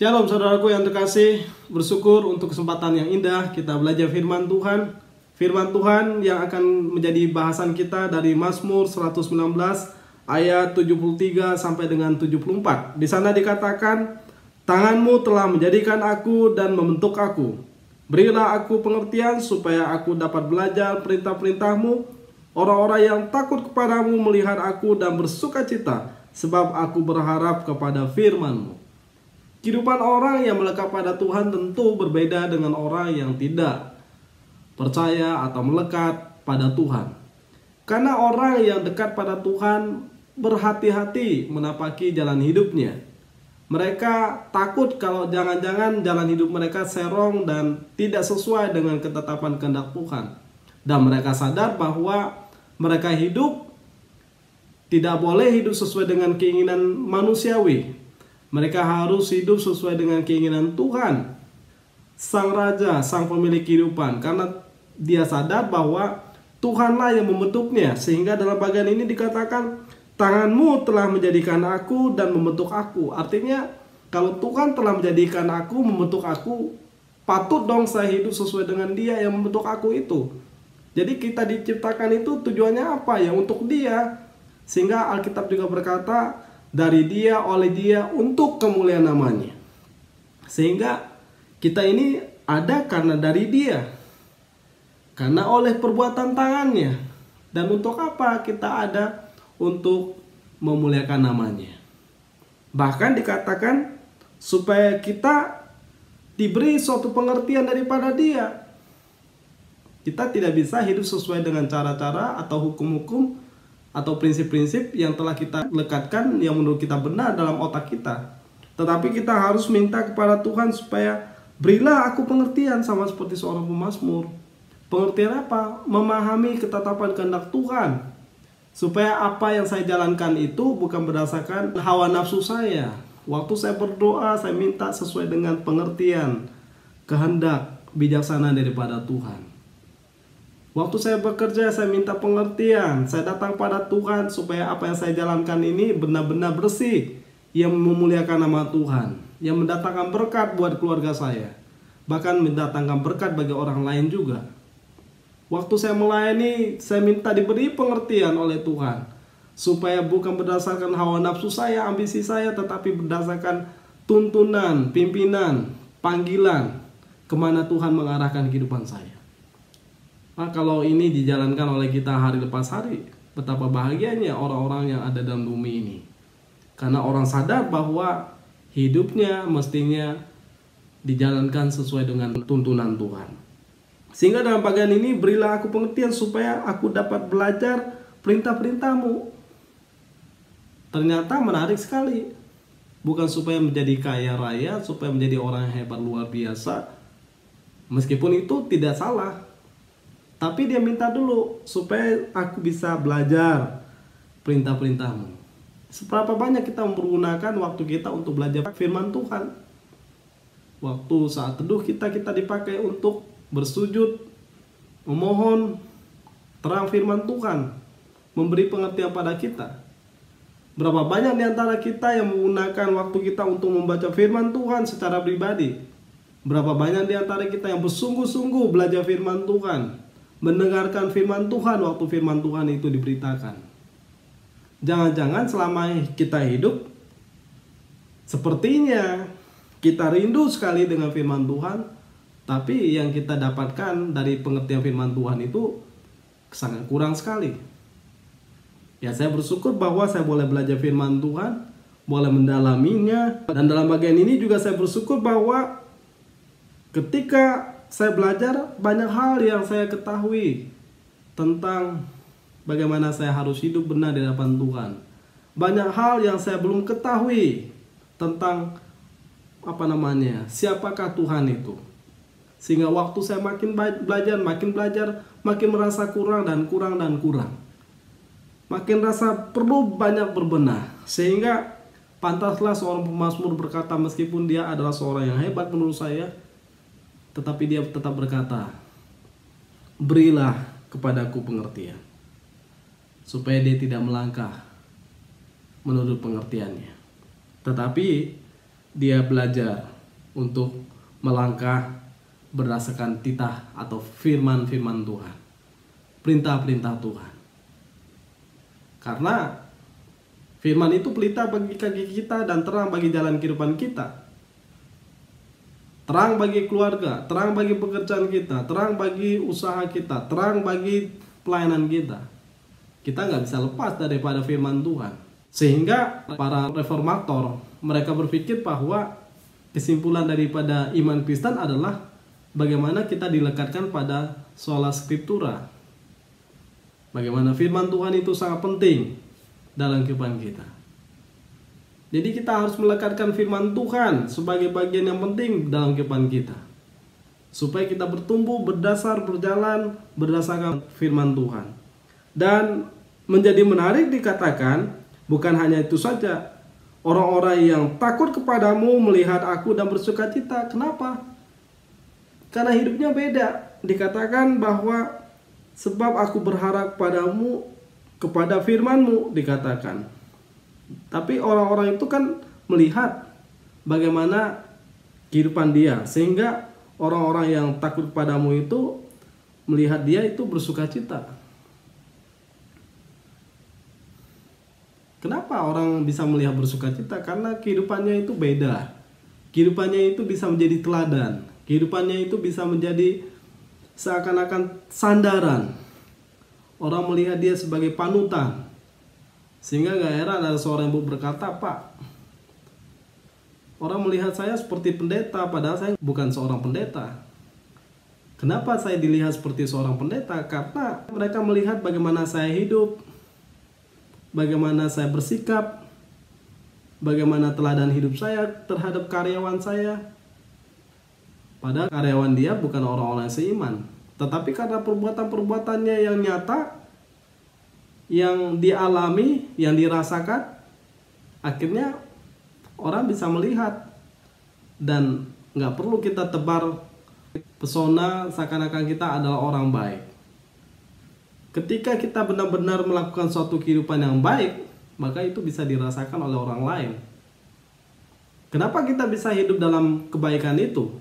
Shalom saudaraku yang terkasih, bersyukur untuk kesempatan yang indah kita belajar firman Tuhan. Firman Tuhan yang akan menjadi bahasan kita dari Mazmur 119 ayat 73 sampai dengan 74. Di sana dikatakan, "Tanganmu telah menjadikan aku dan membentuk aku. Berilah aku pengertian supaya aku dapat belajar perintah-perintahmu. Orang-orang yang takut kepadamu melihat aku dan bersuka cita, sebab aku berharap kepada firman-Mu." Kehidupan orang yang melekat pada Tuhan tentu berbeda dengan orang yang tidak percaya atau melekat pada Tuhan. Karena orang yang dekat pada Tuhan berhati-hati menapaki jalan hidupnya. Mereka takut kalau jangan-jangan jalan hidup mereka serong dan tidak sesuai dengan ketetapan kehendak Tuhan. Dan mereka sadar bahwa mereka hidup tidak boleh hidup sesuai dengan keinginan manusiawi. Mereka harus hidup sesuai dengan keinginan Tuhan, Sang Raja, Sang Pemilik kehidupan. Karena dia sadar bahwa Tuhanlah yang membentuknya. Sehingga dalam bagian ini dikatakan, "Tanganmu telah menjadikan aku dan membentuk aku." Artinya, kalau Tuhan telah menjadikan aku, membentuk aku, patut dong saya hidup sesuai dengan Dia yang membentuk aku itu. Jadi kita diciptakan itu tujuannya apa? Ya untuk Dia. Sehingga Alkitab juga berkata, dari Dia, oleh Dia, untuk kemuliaan namanya. Sehingga kita ini ada karena dari Dia, karena oleh perbuatan tangannya. Dan untuk apa kita ada? Untuk memuliakan namanya. Bahkan dikatakan supaya kita diberi suatu pengertian daripada Dia. Kita tidak bisa hidup sesuai dengan cara-cara atau hukum-hukum atau prinsip-prinsip yang telah kita lekatkan yang menurut kita benar dalam otak kita. Tetapi kita harus minta kepada Tuhan supaya berilah aku pengertian, sama seperti seorang pemazmur. Pengertian apa? Memahami ketetapan kehendak Tuhan. Supaya apa yang saya jalankan itu bukan berdasarkan hawa nafsu saya. Waktu saya berdoa, saya minta sesuai dengan pengertian kehendak bijaksana daripada Tuhan. Waktu saya bekerja, saya minta pengertian. Saya datang pada Tuhan supaya apa yang saya jalankan ini benar-benar bersih, yang memuliakan nama Tuhan, yang mendatangkan berkat buat keluarga saya, bahkan mendatangkan berkat bagi orang lain juga. Waktu saya melayani, saya minta diberi pengertian oleh Tuhan, supaya bukan berdasarkan hawa nafsu saya, ambisi saya, tetapi berdasarkan tuntunan, pimpinan, panggilan, kemana Tuhan mengarahkan kehidupan saya. Nah, kalau ini dijalankan oleh kita hari lepas hari, betapa bahagianya orang-orang yang ada dalam bumi ini. Karena orang sadar bahwa hidupnya mestinya dijalankan sesuai dengan tuntunan Tuhan. Sehingga dalam bagian ini, berilah aku pengertian supaya aku dapat belajar perintah-perintahmu. Ternyata menarik sekali. Bukan supaya menjadi kaya raya, supaya menjadi orang yang hebat luar biasa. Meskipun itu tidak salah. Tapi dia minta dulu supaya aku bisa belajar perintah-perintahmu. Seberapa banyak kita mempergunakan waktu kita untuk belajar firman Tuhan. Waktu saat teduh kita dipakai untuk bersujud, memohon terang firman Tuhan, memberi pengertian pada kita. Berapa banyak di antara kita yang menggunakan waktu kita untuk membaca firman Tuhan secara pribadi. Berapa banyak di antara kita yang bersungguh-sungguh belajar firman Tuhan, mendengarkan firman Tuhan waktu firman Tuhan itu diberitakan. Jangan-jangan selama kita hidup, sepertinya kita rindu sekali dengan firman Tuhan, tapi yang kita dapatkan dari pengertian firman Tuhan itu sangat kurang sekali. Ya, saya bersyukur bahwa saya boleh belajar firman Tuhan, boleh mendalaminya. Dan dalam bagian ini juga saya bersyukur bahwa ketika saya belajar, banyak hal yang saya ketahui tentang bagaimana saya harus hidup benar di hadapan Tuhan. Banyak hal yang saya belum ketahui tentang siapakah Tuhan itu. Sehingga waktu saya makin belajar, makin merasa kurang dan kurang. Makin rasa perlu banyak berbenah. Sehingga pantaslah seorang pemazmur berkata, meskipun dia adalah seorang yang hebat menurut saya, tetapi dia tetap berkata, berilah kepadaku pengertian, supaya dia tidak melangkah menurut pengertiannya. Tetapi dia belajar untuk melangkah berdasarkan titah atau firman-firman Tuhan, perintah-perintah Tuhan. Karena firman itu pelita bagi kaki kita dan terang bagi jalan kehidupan kita. Terang bagi keluarga, terang bagi pekerjaan kita, terang bagi usaha kita, terang bagi pelayanan kita. Kita nggak bisa lepas daripada firman Tuhan. Sehingga para reformator, mereka berpikir bahwa kesimpulan daripada iman Kristen adalah bagaimana kita dilekatkan pada sola scriptura. Bagaimana firman Tuhan itu sangat penting dalam kehidupan kita. Jadi kita harus melekatkan firman Tuhan sebagai bagian yang penting dalam kehidupan kita. Supaya kita bertumbuh, berdasar, berjalan berdasarkan firman Tuhan. Dan menjadi menarik dikatakan, bukan hanya itu saja, orang-orang yang takut kepadamu melihat aku dan bersukacita. Kenapa? Karena hidupnya beda. Dikatakan bahwa sebab aku berharap padamu, kepada firmanmu, dikatakan. Tapi orang-orang itu kan melihat bagaimana kehidupan dia, sehingga orang-orang yang takut kepadamu itu melihat dia itu bersukacita. Kenapa orang bisa melihat bersukacita? Karena kehidupannya itu beda. Kehidupannya itu bisa menjadi teladan. Kehidupannya itu bisa menjadi seakan-akan sandaran. Orang melihat dia sebagai panutan. Sehingga gak heran ada seorang ibu berkata, "Pak, orang melihat saya seperti pendeta, padahal saya bukan seorang pendeta." Kenapa saya dilihat seperti seorang pendeta? Karena mereka melihat bagaimana saya hidup, bagaimana saya bersikap, bagaimana teladan hidup saya terhadap karyawan saya. Padahal karyawan dia bukan orang-orang seiman. Tetapi karena perbuatan-perbuatannya yang nyata, yang dialami, yang dirasakan, akhirnya orang bisa melihat. Dan nggak perlu kita tebar pesona seakan-akan kita adalah orang baik. Ketika kita benar-benar melakukan suatu kehidupan yang baik, maka itu bisa dirasakan oleh orang lain. Kenapa kita bisa hidup dalam kebaikan itu?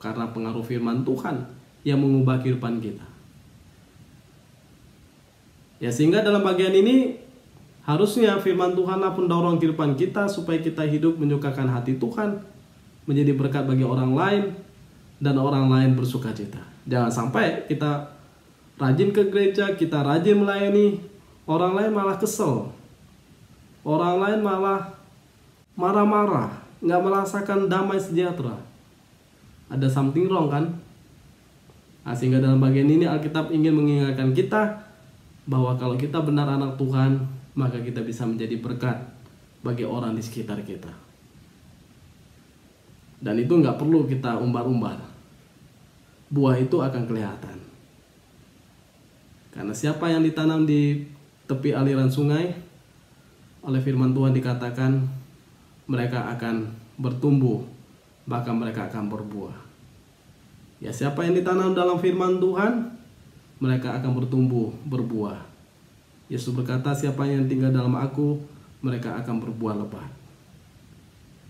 Karena pengaruh firman Tuhan yang mengubah kehidupan kita. Ya, sehingga dalam bagian ini harusnya firman Tuhanlah pendorong kehidupan kita supaya kita hidup menyukakan hati Tuhan, menjadi berkat bagi orang lain, dan orang lain bersukacita. Jangan sampai kita rajin ke gereja, kita rajin melayani, orang lain malah kesel, orang lain malah marah-marah, nggak merasakan damai sejahtera. Ada something wrong kan? Nah, sehingga dalam bagian ini Alkitab ingin mengingatkan kita bahwa kalau kita benar anak Tuhan, maka kita bisa menjadi berkat bagi orang di sekitar kita. Dan itu nggak perlu kita umbar-umbar. Buah itu akan kelihatan. Karena siapa yang ditanam di tepi aliran sungai, oleh firman Tuhan dikatakan mereka akan bertumbuh, bahkan mereka akan berbuah. Ya, siapa yang ditanam dalam firman Tuhan, mereka akan bertumbuh, berbuah. Yesus berkata, siapa yang tinggal dalam aku, mereka akan berbuah lebat.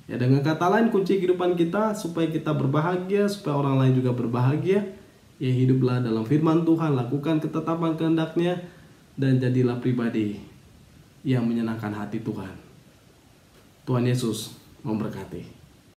Ya, dengan kata lain, kunci kehidupan kita supaya kita berbahagia, supaya orang lain juga berbahagia, ya hiduplah dalam firman Tuhan, lakukan ketetapan kehendak-Nya, dan jadilah pribadi yang menyenangkan hati Tuhan. Tuhan Yesus memberkati.